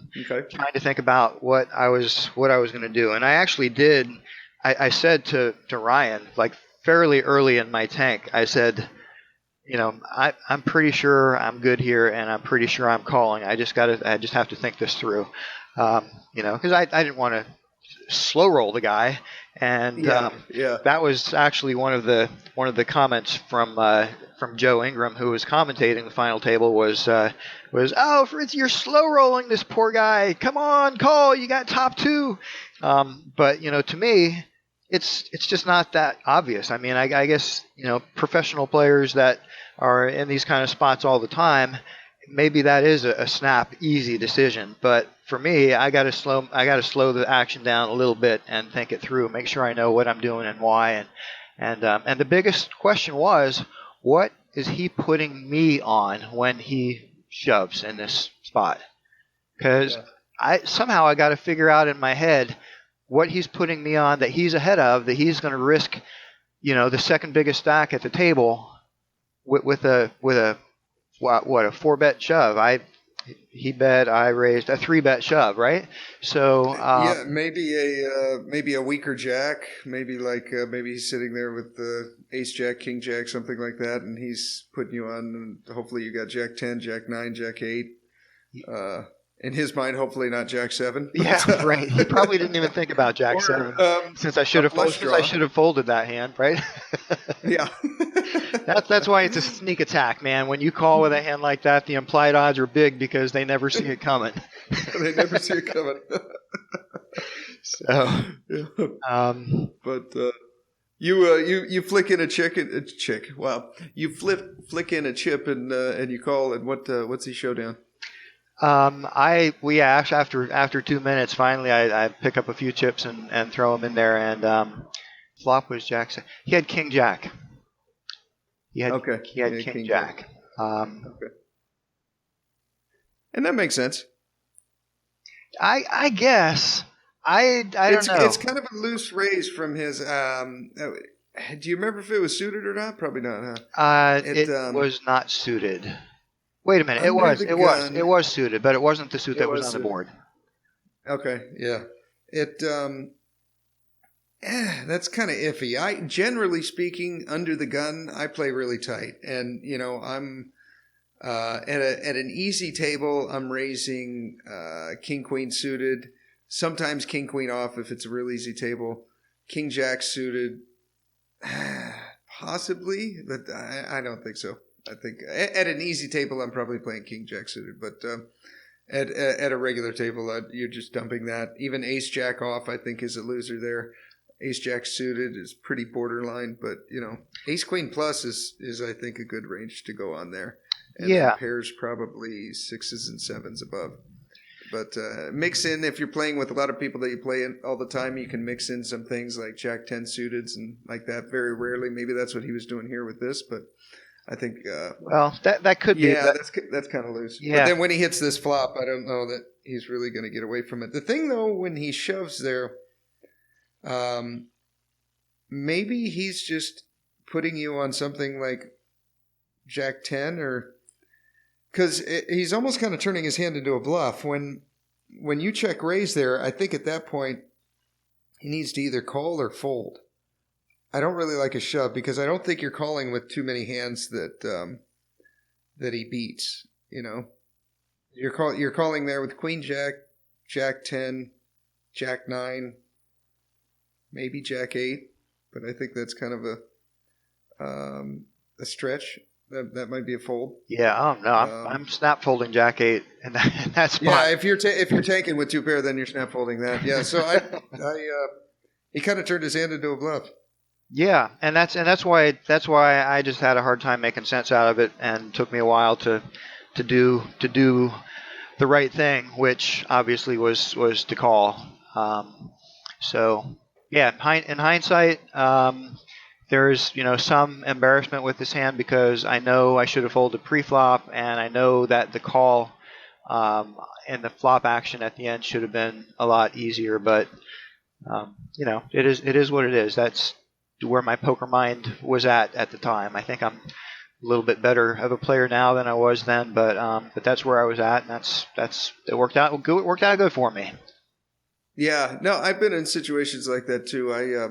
to think about what I was going to do. And I actually did. I said to Ryan, like fairly early in my tank, I said, I'm pretty sure I'm good here, and I'm pretty sure I'm calling. I just have to think this through, because I didn't want to slow roll the guy, and that was actually one of the comments from Joe Ingram, who was commentating the final table, was oh, Fritz, you're slow rolling this poor guy. Come on, call. You got top 2. But to me, it's just not that obvious. I guess professional players that are in these kind of spots all the time, maybe that is a snap easy decision, but for me, I got to slow the action down a little bit and think it through, make sure I know what I'm doing and why. And the biggest question was, what is he putting me on when he shoves in this spot? Because I got to figure out in my head what he's putting me on that he's ahead of, that he's going to risk, the second biggest stack at the table with a 4-bet shove. He bet. I raised a 3-bet shove, right? So Yeah, maybe a weaker jack, maybe maybe he's sitting there with the ace jack, king jack, something like that, and he's putting you on. And hopefully, you got jack 10, jack 9, jack 8. In his mind, hopefully not jack 7. yeah, right. He probably didn't even think about jack 7 since I should have folded that hand, right? Yeah. That's why it's a sneak attack, man. When you call with a hand like that, the implied odds are big because they never see it coming. They never see it coming. So, but you flick in a chick. Wow, you flick in a chip and you call, and what's he showdown? After 2 minutes, finally I pick up a few chips and throw them in there, and flop was jack. He had king jack. He had king jack. Okay. And that makes sense. I guess. I don't know. It's kind of a loose raise from his. Do you remember if it was suited or not? Probably not, huh? It was not suited. Wait a minute. It was suited, but it wasn't the suit that was on the board. Okay, yeah. That's kind of iffy. I generally speaking, under the gun, I play really tight, and I'm at an easy table. I'm raising king queen suited, sometimes king queen off if it's a real easy table. King jack suited, possibly, but I don't think so. I think at an easy table, I'm probably playing king jack suited, but at a regular table, you're just dumping that. Even ace jack off, I think, is a loser there. Ace jack suited is pretty borderline, but ace queen plus is I think a good range to go on there. And pairs probably 6s and 7s above. But mix in, if you're playing with a lot of people that you play in all the time, you can mix in some things like jack 10 suiteds and like that. Very rarely, maybe that's what he was doing here with this, but I think that could be. Yeah, that's kind of loose. Yeah. But then when he hits this flop, I don't know that he's really going to get away from it. The thing though, when he shoves there, maybe he's just putting you on something like jack 10, or because he's almost kind of turning his hand into a bluff. When you check raise there, I think at that point he needs to either call or fold. I don't really like a shove because I don't think you're calling with too many hands that he beats. You're calling there with queen jack, jack 10, jack 9, maybe jack 8, but I think that's kind of a stretch. That might be a fold. Yeah, no, I'm snap folding jack 8, and that's fine. Yeah, if you're taking with 2 pair, then you're snap folding that. Yeah, so he kind of turned his hand into a bluff. Yeah, and that's why I just had a hard time making sense out of it, and took me a while to do the right thing, which obviously was to call. So yeah, in hindsight, there's some embarrassment with this hand because I know I should have folded pre-flop, and I know that the call and the flop action at the end should have been a lot easier. But it is what it is. That's where my poker mind was at the time. I think I'm a little bit better of a player now than I was then, but that's where I was at, and it worked out good. It worked out good for me. Yeah, no, I've been in situations like that too. I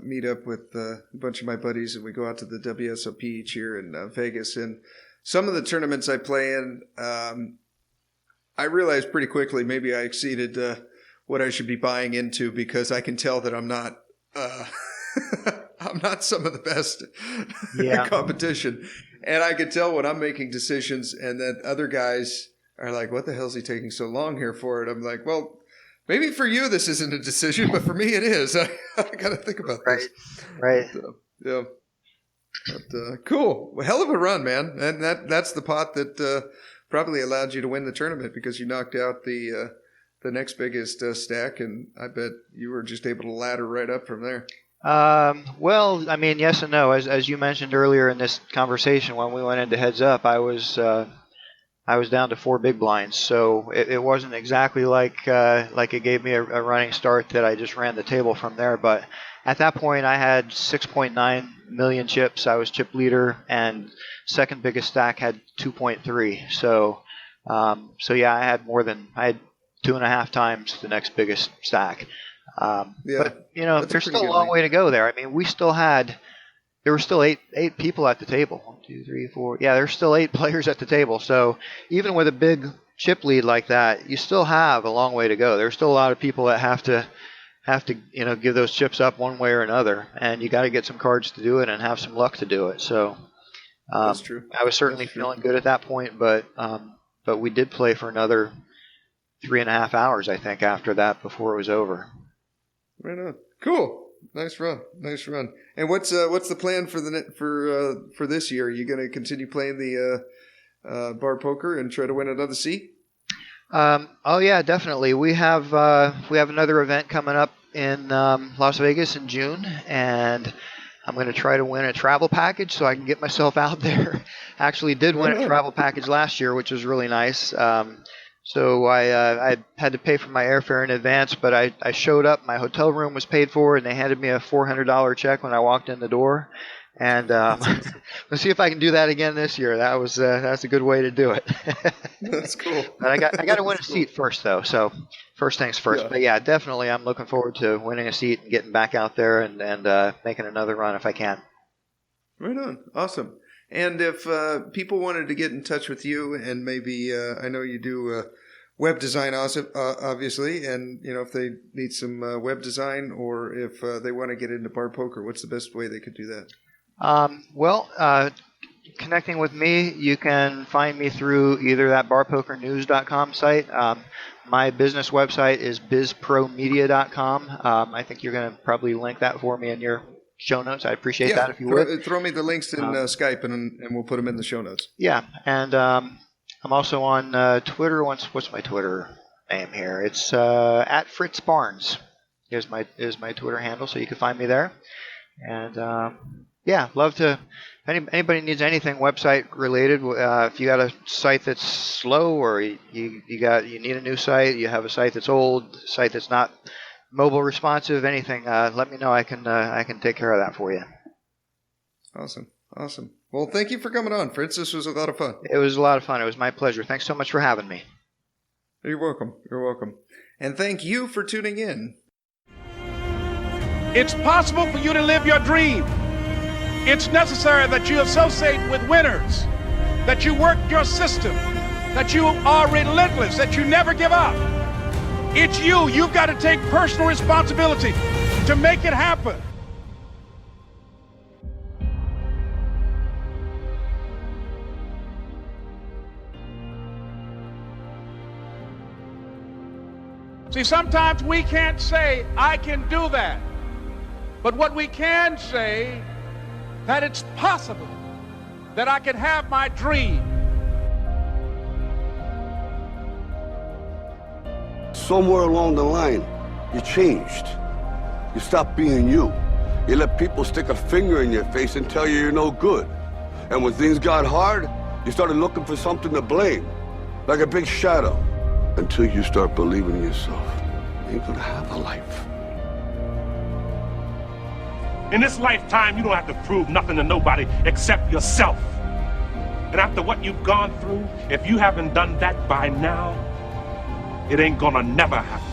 meet up with a bunch of my buddies, and we go out to the WSOP each year in Vegas. And some of the tournaments I play in, I realized pretty quickly maybe I exceeded what I should be buying into, because I can tell that I'm not I'm not some of the best competition. And I can tell when I'm making decisions and that other guys are like, what the hell is he taking so long here for it? I'm like, well, maybe for you this isn't a decision, but for me it is. I got to think about this. Right. Yeah. But, cool. Well, hell of a run, man. And that's the pot that probably allowed you to win the tournament, because you knocked out the next biggest stack, and I bet you were just able to ladder right up from there. Well, I mean, yes and no. As you mentioned earlier in this conversation, when we went into Heads Up, I was down to 4 big blinds, so it wasn't exactly like it gave me a running start that I just ran the table from there. But at that point, I had 6.9 million chips. I was chip leader, and second biggest stack had 2.3. So So yeah, I had 2.5 times the next biggest stack. But there's still a long way to go there. I mean, there were still eight people at the table. 1, 2, 3, 4. Yeah, there's still 8 players at the table. So even with a big chip lead like that, you still have a long way to go. There's still a lot of people that have to give those chips up one way or another, and you got to get some cards to do it and have some luck to do it. So that's true. I was certainly feeling good at that point, but we did play for another 3.5 hours, I think, after that before it was over. Right on. Cool. Nice run. And what's the plan for this year? Are you going to continue playing the bar poker and try to win another seat? Oh yeah, definitely. We have another event coming up in Las Vegas in June, and I'm going to try to win a travel package so I can get myself out there. Actually did win a travel package last year, which was really nice. So I had to pay for my airfare in advance, but I showed up. My hotel room was paid for, and they handed me a $400 check when I walked in the door. And let's see if I can do that again this year. That's a good way to do it. That's cool. But I got to win a seat first, though. So first things first. Yeah. But yeah, definitely, I'm looking forward to winning a seat and getting back out there and making another run if I can. Right on. Awesome. And if people wanted to get in touch with you, and maybe I know you do web design, obviously, and if they need some web design, or if they want to get into bar poker, what's the best way they could do that? Connecting with me, you can find me through either that barpokernews.com site. My business website is bizpromedia.com. I think you're going to probably link that for me in your show notes. I'd appreciate that if you would. Throw me the links in Skype, and we'll put them in the show notes. Yeah, and I'm also on Twitter. What's my Twitter name here? It's at Fritz Barnes. Is my Twitter handle, so you can find me there. And love to. If anybody needs anything website related, if you got a site that's slow, or you need a new site, you have a site that's old, a site that's not mobile responsive, anything, let me know. I can take care of that for you. Awesome. Well, thank you for coming on, Fritz. This was a lot of fun. It was a lot of fun. It was my pleasure. Thanks so much for having me. You're welcome. And thank you for tuning in. It's possible for you to live your dream. It's necessary that you associate with winners, that you work your system, that you are relentless, that you never give up. It's you. You've got to take personal responsibility to make it happen. See, sometimes we can't say, I can do that. But what we can say, that it's possible that I can have my dream. Somewhere along the line, you changed. You stopped being you. You let people stick a finger in your face and tell you're no good. And when things got hard, you started looking for something to blame, like a big shadow. Until you start believing in yourself, you ain't gonna have a life. In this lifetime, you don't have to prove nothing to nobody except yourself. And after what you've gone through, if you haven't done that by now, it ain't gonna never happen.